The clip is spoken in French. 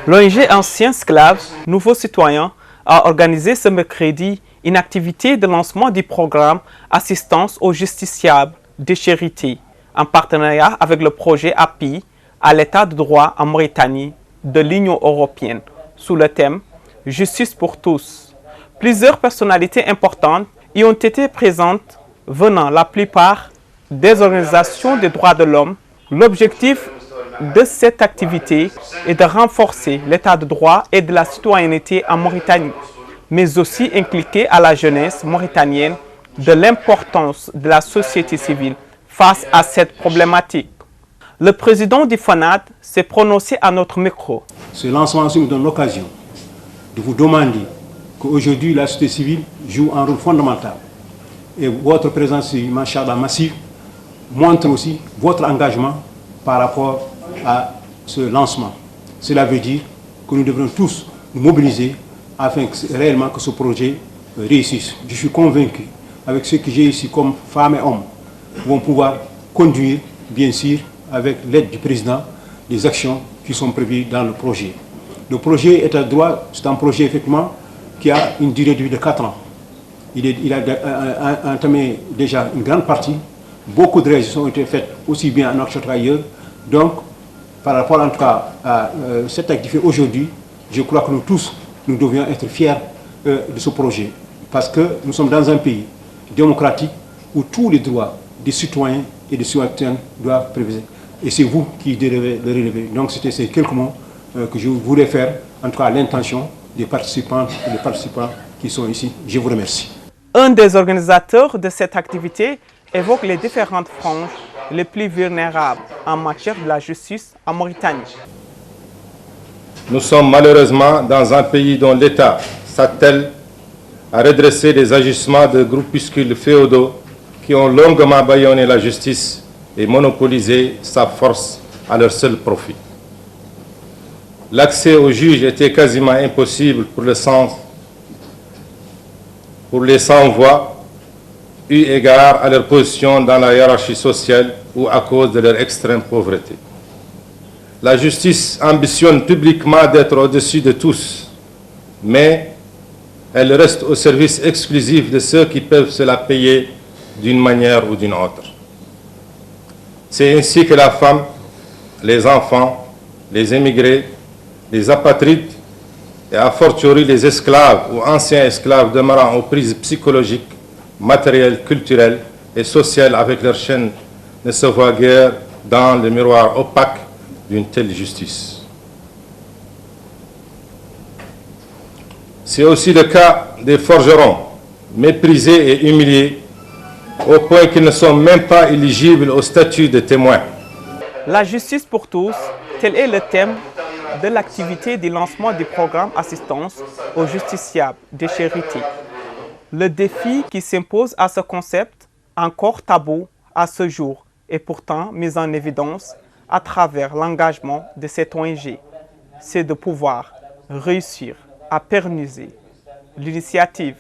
L'ONG Anciens Esclaves, Nouveaux Citoyens a organisé ce mercredi une activité de lancement du programme Assistance aux justiciables déshérités en partenariat avec le projet API à l'État de droit en Mauritanie de l'Union européenne sous le thème « Justice pour tous ». Plusieurs personnalités importantes y ont été présentes, venant la plupart des organisations des droits de l'homme. L'objectif de cette activité est de renforcer l'état de droit et de la citoyenneté en Mauritanie, mais aussi impliquer à la jeunesse mauritanienne de l'importance de la société civile face à cette problématique. Le président du FONAD s'est prononcé à notre micro. Ce lancement nous donne l'occasion de vous demander qu'aujourd'hui la société civile joue un rôle fondamental. Et votre présence, Machallah, massive, montre aussi votre engagement par rapport à ce lancement. Cela veut dire que nous devrons tous nous mobiliser afin que réellement que ce projet réussisse. Je suis convaincu, avec ce que j'ai ici comme femmes et hommes, vont pouvoir conduire, bien sûr, avec l'aide du président, les actions qui sont prévues dans le projet. Le projet État de droit, c'est un projet effectivement qui a une durée de vie de 4 ans. Il a entamé déjà une grande partie. Beaucoup de réalisations ont été faites aussi bien en Nouakchott qu'ailleurs. Donc, par rapport en tout cas à cette activité aujourd'hui, je crois que nous tous, nous devions être fiers de ce projet. Parce que nous sommes dans un pays démocratique où tous les droits des citoyens et des citoyennes doivent prévaloir. Et c'est vous qui devez le relever. Donc c'était ces quelques mots que je voulais faire, en tout cas à l'intention des participantes et des participants qui sont ici. Je vous remercie. Un des organisateurs de cette activité évoque les différentes franges les plus vulnérables en matière de la justice en Mauritanie. Nous sommes malheureusement dans un pays dont l'État s'attelle à redresser les agissements de groupuscules féodaux qui ont longuement bâillonné la justice et monopolisé sa force à leur seul profit. L'accès aux juges était quasiment impossible pour les sans-voix, eu égard à leur position dans la hiérarchie sociale ou à cause de leur extrême pauvreté. La justice ambitionne publiquement d'être au-dessus de tous, mais elle reste au service exclusif de ceux qui peuvent se la payer d'une manière ou d'une autre. C'est ainsi que la femme, les enfants, les émigrés, les apatrides et a fortiori les esclaves ou anciens esclaves demeurant aux prises psychologiques, matérielles, culturelles et sociales avec leurs chaînes ne se voient guère dans le miroir opaque d'une telle justice. C'est aussi le cas des forgerons, méprisés et humiliés au point qu'ils ne sont même pas éligibles au statut de témoins. La justice pour tous, tel est le thème de l'activité du lancement du programme Assistance aux justiciables déshérités. Le défi qui s'impose à ce concept, encore tabou à ce jour, est pourtant mis en évidence à travers l'engagement de cette ONG. C'est de pouvoir réussir à pérenniser l'initiative